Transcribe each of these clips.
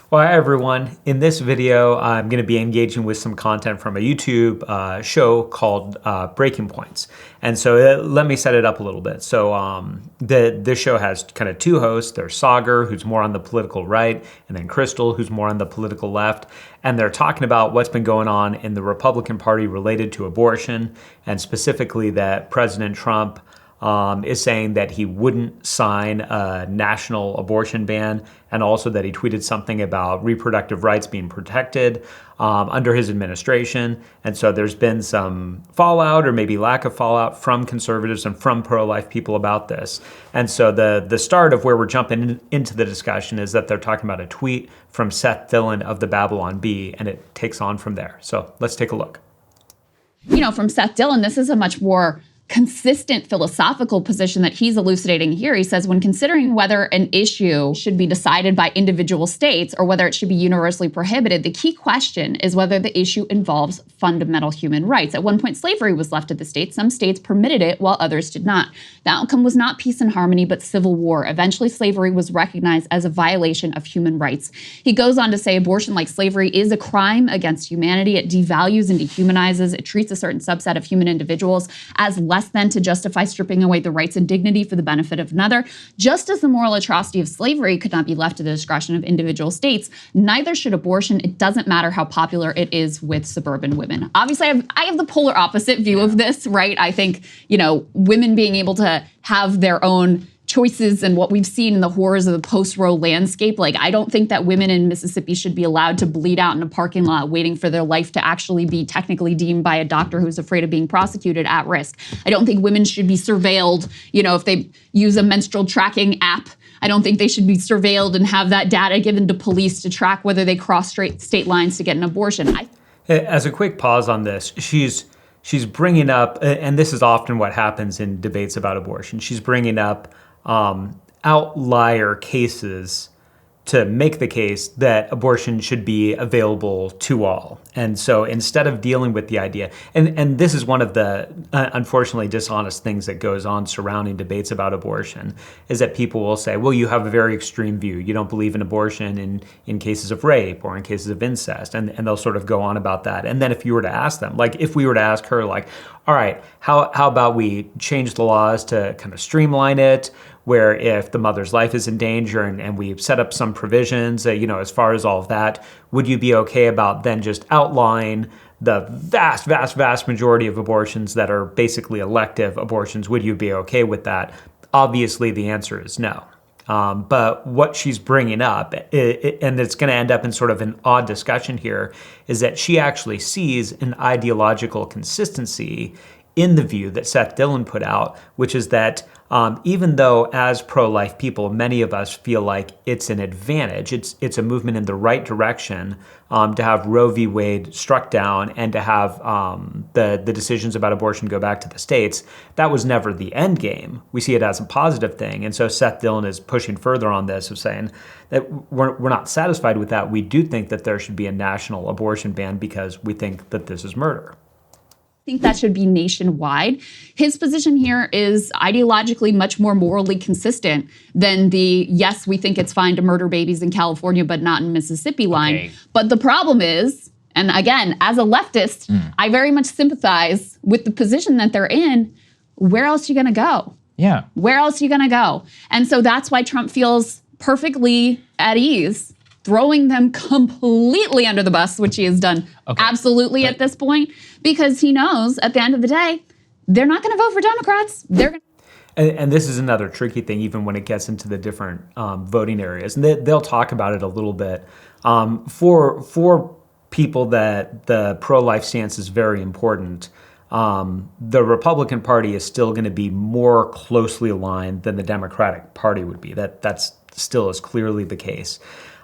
Well, hi everyone. In this video, I'm going to be engaging with some content from a YouTube show called Breaking Points. And so let me set it up a little bit. So this show has kind of two hosts. There's Sagar, who's more on the political right, and then Crystal, who's more on the political left. And they're talking about what's been going on in the Republican Party related to abortion, and specifically that President Trump is saying that he wouldn't sign a national abortion ban, and also that he tweeted something about reproductive rights being protected under his administration. And so there's been some fallout, or maybe lack of fallout, from conservatives and from pro-life people about this. And so the start of where we're jumping into the discussion is that they're talking about a tweet from Seth Dillon of the Babylon Bee, and it takes on from there. So let's take a look. You know, from Seth Dillon, this is a much more consistent philosophical position that he's elucidating here. He says, when considering whether an issue should be decided by individual states or whether it should be universally prohibited, the key question is whether the issue involves fundamental human rights. At one point, slavery was left to the states. Some states permitted it while others did not. The outcome was not peace and harmony, but civil war. Eventually, slavery was recognized as a violation of human rights. He goes on to say abortion, like slavery, is a crime against humanity. It devalues and dehumanizes. It treats a certain subset of human individuals as less than to justify stripping away the rights and dignity for the benefit of another. Just as the moral atrocity of slavery could not be left to the discretion of individual states, neither should abortion. It doesn't matter how popular it is with suburban women. Obviously, I have the polar opposite view of this, right? I think, you know, women being able to have their own choices and what we've seen in the horrors of the post-Roe landscape. Like, I don't think that women in Mississippi should be allowed to bleed out in a parking lot waiting for their life to actually be technically deemed by a doctor who's afraid of being prosecuted at risk. I don't think women should be surveilled, you know, if they use a menstrual tracking app. I don't think they should be surveilled and have that data given to police to track whether they cross state lines to get an abortion. As a quick pause on this, she's bringing up, and this is often what happens in debates about abortion, she's bringing up outlier cases to make the case that abortion should be available to all. And so instead of dealing with the idea, and this is one of the unfortunately dishonest things that goes on surrounding debates about abortion, is that people will say, well, you have a very extreme view. You don't believe in abortion in cases of rape or in cases of incest. And they'll sort of go on about that. And then if you were to ask them, like if we were to ask her, like, all right, how about we change the laws to kind of streamline it, where if the mother's life is in danger and we set up some provisions, you know, as far as all of that, would you be okay about then just outline the vast majority of abortions that are basically elective abortions? Would you be okay with that? Obviously, the answer is no. But what she's bringing up, and it's going to end up in sort of an odd discussion here, is that she actually sees an ideological consistency in the view that Seth Dillon put out, which is that even though as pro-life people, many of us feel like it's an advantage, it's a movement in the right direction to have Roe v. Wade struck down and to have the decisions about abortion go back to the states, that was never the end game. We see it as a positive thing. And so Seth Dillon is pushing further on this, of saying that we're not satisfied with that. We do think that there should be a national abortion ban because we think that this is murder. I think that should be nationwide. His position here is ideologically much more morally consistent than the, yes, we think it's fine to murder babies in California, but not in Mississippi line. Okay. But the problem is, and again, as a leftist, I very much sympathize with the position that they're in. Where else are you going to go? Yeah. Where else are you going to go? And so that's why Trump feels perfectly at ease throwing them completely under the bus, which he has done absolutely at this point, because he knows at the end of the day, they're not going to vote for Democrats. They're going to. And this is another tricky thing, even when it gets into the different voting areas. And they'll talk about it a little bit. For people that the pro-life stance is very important, the Republican Party is still going to be more closely aligned than the Democratic Party would be. That's still is clearly the case.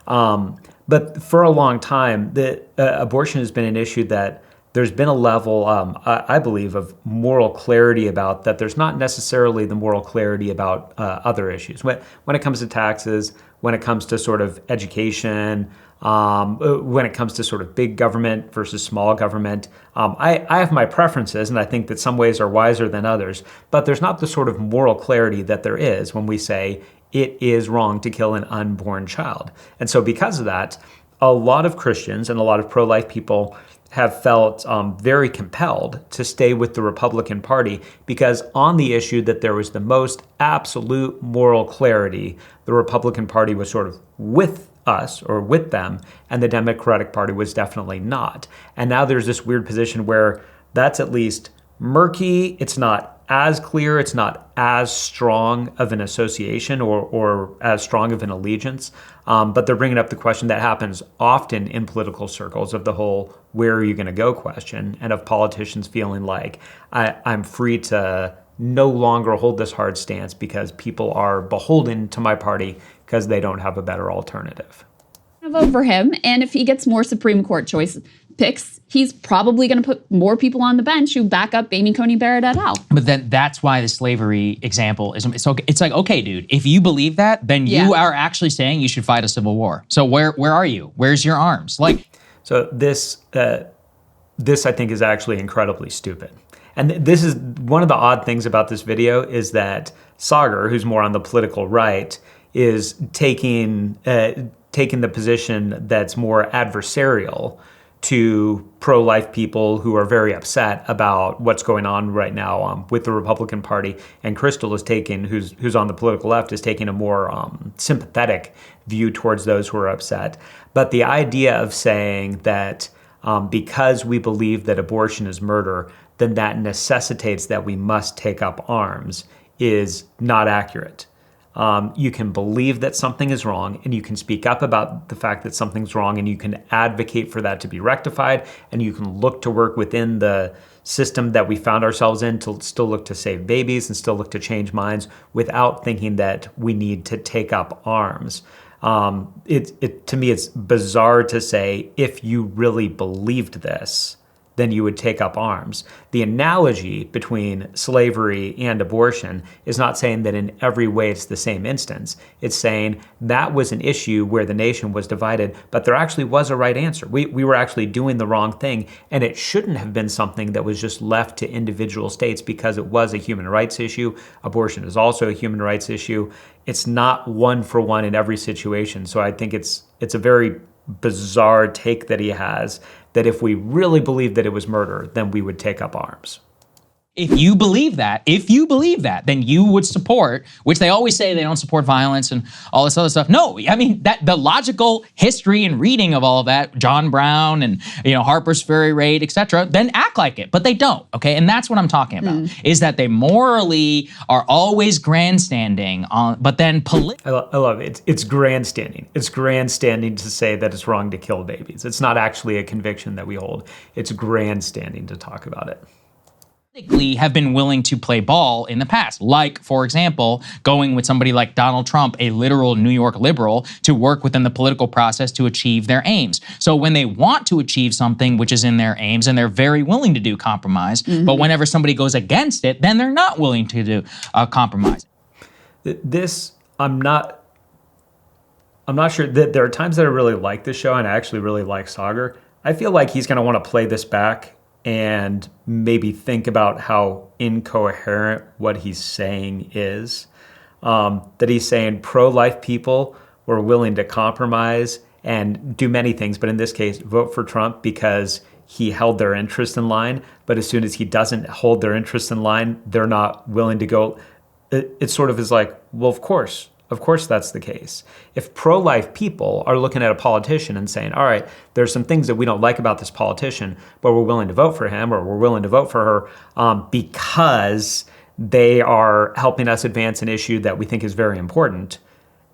But for a long time, abortion has been an issue that there's been a level, I believe, of moral clarity about, that there's not necessarily the moral clarity about other issues. When it comes to taxes, when it comes to sort of education, when it comes to sort of big government versus small government, I have my preferences, and I think that some ways are wiser than others, but there's not the sort of moral clarity that there is when we say, it is wrong to kill an unborn child. And so because of that, a lot of Christians and a lot of pro-life people have felt very compelled to stay with the Republican Party because on the issue that there was the most absolute moral clarity, the Republican Party was sort of with us or with them, and the Democratic Party was definitely not. And now there's this weird position where that's at least murky. It's not as clear. It's not as strong of an association or as strong of an allegiance. But they're bringing up the question that happens often in political circles of the whole where are you going to go question, and of politicians feeling like I'm free to no longer hold this hard stance because people are beholden to my party because they don't have a better alternative. Vote for him, and if he gets more Supreme Court choice picks, he's probably going to put more people on the bench who back up Amy Coney Barrett et al. But then that's why the slavery example is so it's like, okay, dude, if you believe that, then you are actually saying you should fight a civil war. So where are you? Where's your arms? Like, so this I think is actually incredibly stupid. And this is one of the odd things about this video is that Saagar, who's more on the political right, is taking the position that's more adversarial to pro-life people who are very upset about what's going on right now with the Republican Party. And Crystal is taking, who's on the political left, is taking a more sympathetic view towards those who are upset. But the idea of saying that because we believe that abortion is murder, then that necessitates that we must take up arms is not accurate. You can believe that something is wrong, and you can speak up about the fact that something's wrong, and you can advocate for that to be rectified, and you can look to work within the system that we found ourselves in to still look to save babies and still look to change minds without thinking that we need to take up arms. To me, it's bizarre to say, if you really believed this, then you would take up arms. The analogy between slavery and abortion is not saying that in every way it's the same instance. It's saying that was an issue where the nation was divided, but there actually was a right answer. We were actually doing the wrong thing, and it shouldn't have been something that was just left to individual states because it was a human rights issue. Abortion is also a human rights issue. It's not one for one in every situation. So I think it's a very bizarre take that he has, that if we really believed that it was murder, then we would take up arms. If you believe that, then you would support, which they always say they don't support violence and all this other stuff. No, I mean, that the logical history and reading of all of that, John Brown and, Harper's Ferry Raid, etc., then act like it, but they don't, okay? And that's what I'm talking about, is that they morally are always grandstanding on, but then I love it. It's grandstanding. It's grandstanding to say that it's wrong to kill babies. It's not actually a conviction that we hold. It's grandstanding to talk about it. Have been willing to play ball in the past. Like, for example, going with somebody like Donald Trump, a literal New York liberal, to work within the political process to achieve their aims. So when they want to achieve something which is in their aims, and they're very willing to do compromise, but whenever somebody goes against it, then they're not willing to do compromise. I'm not sure that there are times that I really like this show, and I actually really like Saagar. I feel like he's going to want to play this back and maybe think about how incoherent what he's saying is. That he's saying pro-life people were willing to compromise and do many things, but in this case, vote for Trump because he held their interest in line. But as soon as he doesn't hold their interest in line, they're not willing to go. It sort of is like, well, of course that's the case. If pro-life people are looking at a politician and saying, all right, there's some things that we don't like about this politician, but we're willing to vote for him or we're willing to vote for her because they are helping us advance an issue that we think is very important.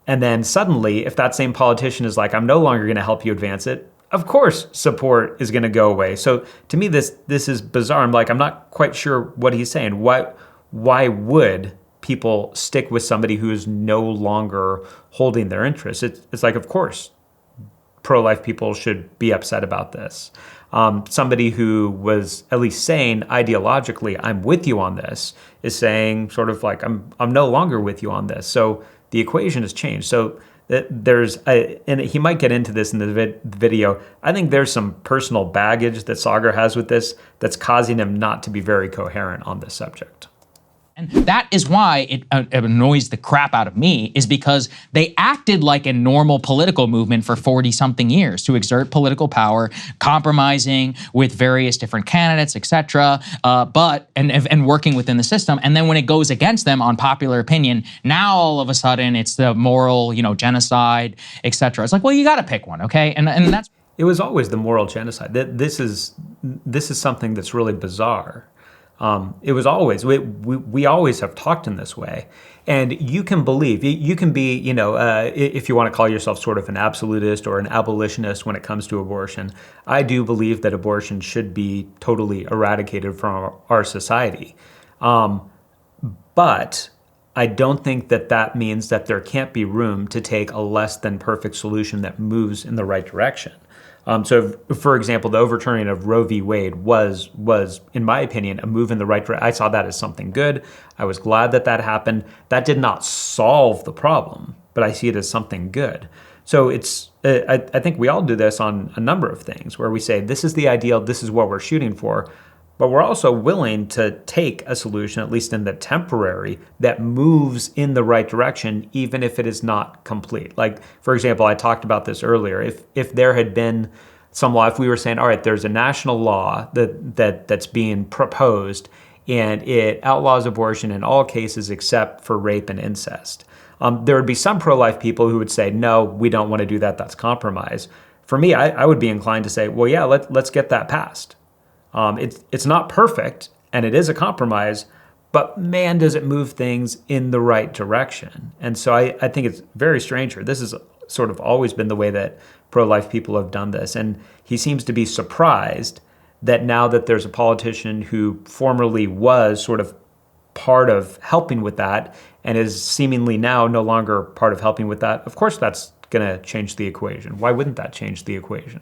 And then suddenly, if that same politician is like, I'm no longer going to help you advance it, of course support is going to go away. So to me, this is bizarre. I'm not quite sure what he's saying. Why would people stick with somebody who is no longer holding their interests? It's like, of course, pro-life people should be upset about this. Somebody who was at least saying ideologically, I'm with you on this, is saying sort of like, I'm no longer with you on this. So the equation has changed. So and he might get into this in the video. I think there's some personal baggage that Saagar has with this that's causing him not to be very coherent on this subject. And that is why it annoys the crap out of me, is because they acted like a normal political movement for 40-something years to exert political power, compromising with various different candidates, etc., and working within the system. And then when it goes against them on popular opinion, now all of a sudden it's the moral, genocide, etc. It's like, well, you got to pick one, okay? And that's. It was always the moral genocide. This is something that's really bizarre. It was always, we always have talked in this way. And you can believe, you can be, if you want to call yourself sort of an absolutist or an abolitionist when it comes to abortion, I do believe that abortion should be totally eradicated from our society. But I don't think that means that there can't be room to take a less than perfect solution that moves in the right direction. So, for example, the overturning of Roe v. Wade was, in my opinion, a move in the right direction. I saw that as something good. I was glad that happened. That did not solve the problem, but I see it as something good. So I think we all do this on a number of things where we say, this is the ideal, this is what we're shooting for. But we're also willing to take a solution, at least in the temporary, that moves in the right direction, even if it is not complete. Like, for example, I talked about this earlier. If there had been some law, if we were saying, all right, there's a national law that's being proposed, and it outlaws abortion in all cases except for rape and incest, there would be some pro-life people who would say, no, we don't want to do that. That's compromise. For me, I would be inclined to say, well, yeah, let's get that passed. It's not perfect, and it is a compromise, but man, does it move things in the right direction. And so I think it's very strange here. This has sort of always been the way that pro-life people have done this. And he seems to be surprised that now that there's a politician who formerly was sort of part of helping with that and is seemingly now no longer part of helping with that, of course that's going to change the equation. Why wouldn't that change the equation?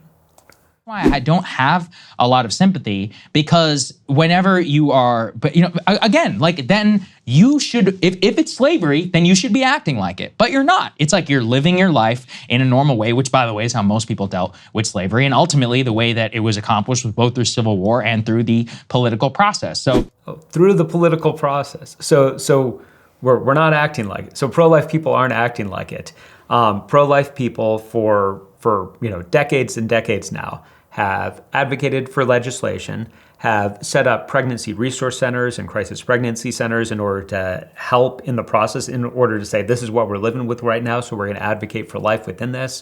Why I don't have a lot of sympathy, because whenever you are, but again, like then you should, if it's slavery, then you should be acting like it, but you're not. It's like you're living your life in a normal way, which by the way is how most people dealt with slavery, and ultimately the way that it was accomplished was both through civil war and through the political process. So through the political process. So we're not acting like it. So pro-life people aren't acting like it. Pro-life people for decades and decades now have advocated for legislation, have set up pregnancy resource centers and crisis pregnancy centers in order to help in the process, in order to say, this is what we're living with right now, so we're going to advocate for life within this.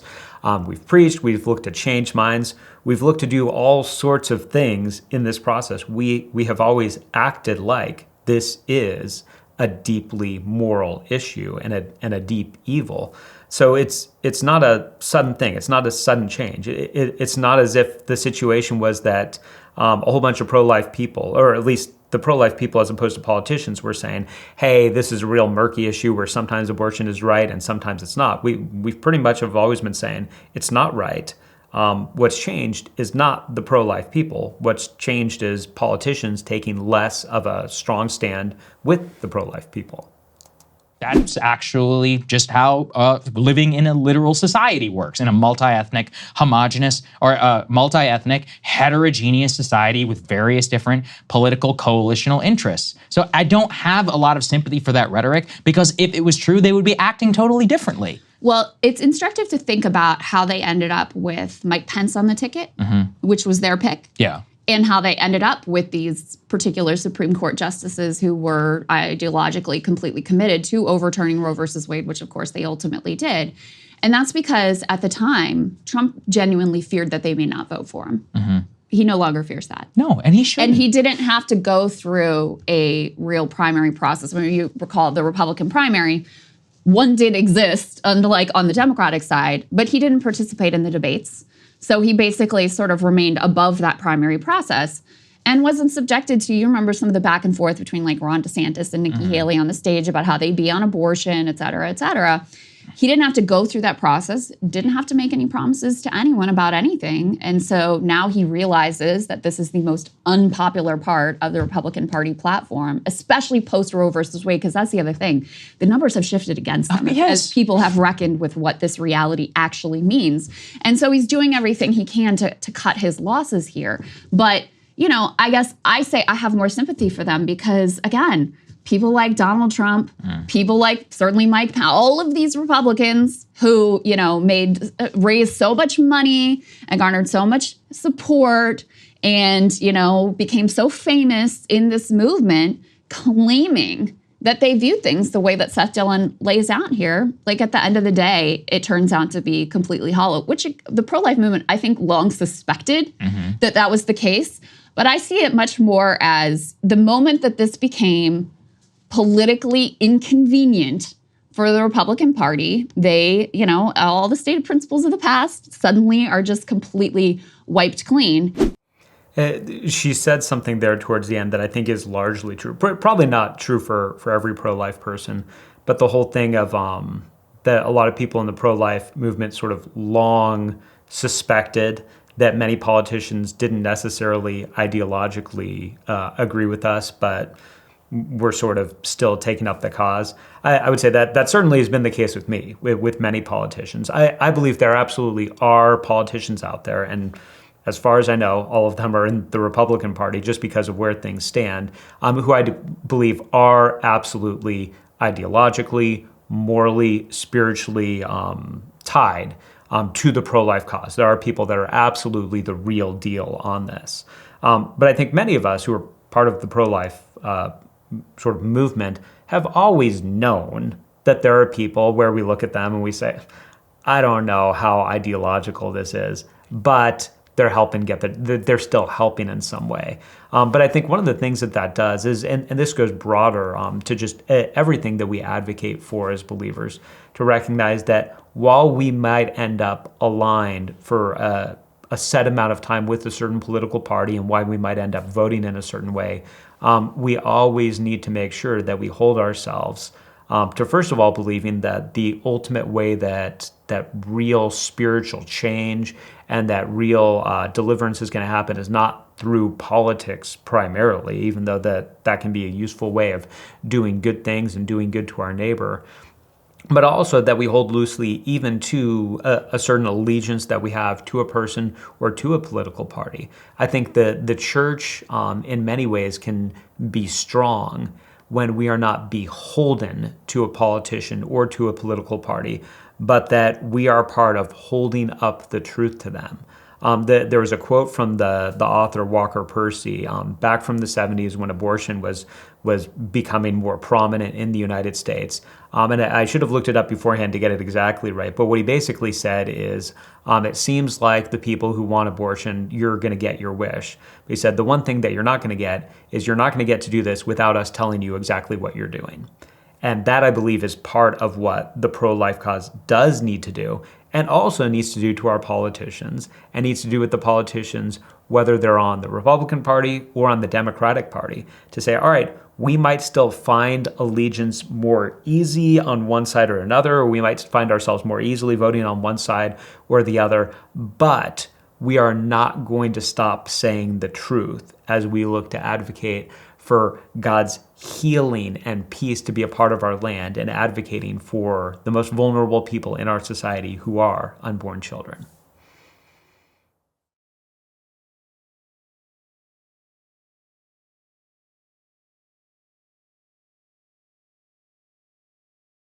We've preached, we've looked to change minds, we've looked to do all sorts of things in this process. We have always acted like this is a deeply moral issue and a deep evil. So it's not a sudden thing. It's not a sudden change. It's not as if the situation was that a whole bunch of pro-life people, or at least the pro-life people as opposed to politicians, were saying, hey, this is a real murky issue where sometimes abortion is right and sometimes it's not. We've pretty much have always been saying it's not right. What's changed is not the pro-life people. What's changed is politicians taking less of a strong stand with the pro-life people. That's actually just how living in a literal society works, in a multi-ethnic, homogenous, or multi-ethnic, heterogeneous society with various different political coalitional interests. So I don't have a lot of sympathy for that rhetoric, because if it was true, they would be acting totally differently. Well, it's instructive to think about how they ended up with Mike Pence on the ticket, which was their pick. Yeah. And how they ended up with these particular Supreme Court justices who were ideologically completely committed to overturning Roe versus Wade, which of course they ultimately did. And that's because at the time, Trump genuinely feared that they may not vote for him. He no longer fears that. No, and he shouldn't. And he didn't have to go through a real primary process. When you recall the Republican primary, one did exist, unlike on the Democratic side, but he didn't participate in the debates. So he basically sort of remained above that primary process and wasn't subjected to, you remember some of the back and forth between like Ron DeSantis and Nikki Haley on the stage about how they'd be on abortion, et cetera, et cetera. He didn't have to go through that process, didn't have to make any promises to anyone about anything. And so now he realizes that this is the most unpopular part of the Republican Party platform, especially post Roe versus Wade, because that's the other thing. The numbers have shifted against them as people have reckoned with what this reality actually means. And so he's doing everything he can to cut his losses here. But, I guess I say I have more sympathy for them because, again, people like Donald Trump, people like certainly Mike Pence, all of these Republicans who, raised so much money and garnered so much support and, became so famous in this movement, claiming that they view things the way that Seth Dillon lays out here. Like at the end of the day, it turns out to be completely hollow, which the pro-life movement, I think, long suspected that was the case. But I see it much more as the moment that this became politically inconvenient for the Republican Party, they, all the stated principles of the past suddenly are just completely wiped clean. She said something there towards the end that I think is largely true. Probably not true for every pro-life person, but the whole thing of that a lot of people in the pro-life movement sort of long suspected that many politicians didn't necessarily ideologically agree with us, but were sort of still taking up the cause. I would say that certainly has been the case with me, with many politicians. I believe there absolutely are politicians out there, and as far as I know, all of them are in the Republican Party just because of where things stand, who I believe are absolutely ideologically, morally, spiritually tied to the pro-life cause. There are people that are absolutely the real deal on this. But I think many of us who are part of the pro-life sort of movement have always known that there are people where we look at them and we say, I don't know how ideological this is, but they're helping they're still helping in some way. But I think one of the things that does is, and this goes broader to just everything that we advocate for as believers, to recognize that while we might end up aligned for a set amount of time with a certain political party and why we might end up voting in a certain way, we always need to make sure that we hold ourselves to, first of all, believing that the ultimate way that real spiritual change and that real deliverance is going to happen is not through politics primarily, even though that can be a useful way of doing good things and doing good to our neighbor, but also that we hold loosely even to a certain allegiance that we have to a person or to a political party. I think the church in many ways can be strong when we are not beholden to a politician or to a political party, but that we are part of holding up the truth to them. There was a quote from the author Walker Percy back from the 70s when abortion was becoming more prominent in the United States. And I should have looked it up beforehand to get it exactly right. But what he basically said is, it seems like the people who want abortion, you're going to get your wish. But he said, the one thing that you're not going to get is you're not going to get to do this without us telling you exactly what you're doing. And that, I believe, is part of what the pro-life cause does need to do, and also needs to do to our politicians, and needs to do with the politicians, whether they're on the Republican Party or on the Democratic Party, to say, all right, we might still find allegiance more easy on one side or another, or we might find ourselves more easily voting on one side or the other, but we are not going to stop saying the truth as we look to advocate for God's healing and peace to be a part of our land, and advocating for the most vulnerable people in our society who are unborn children.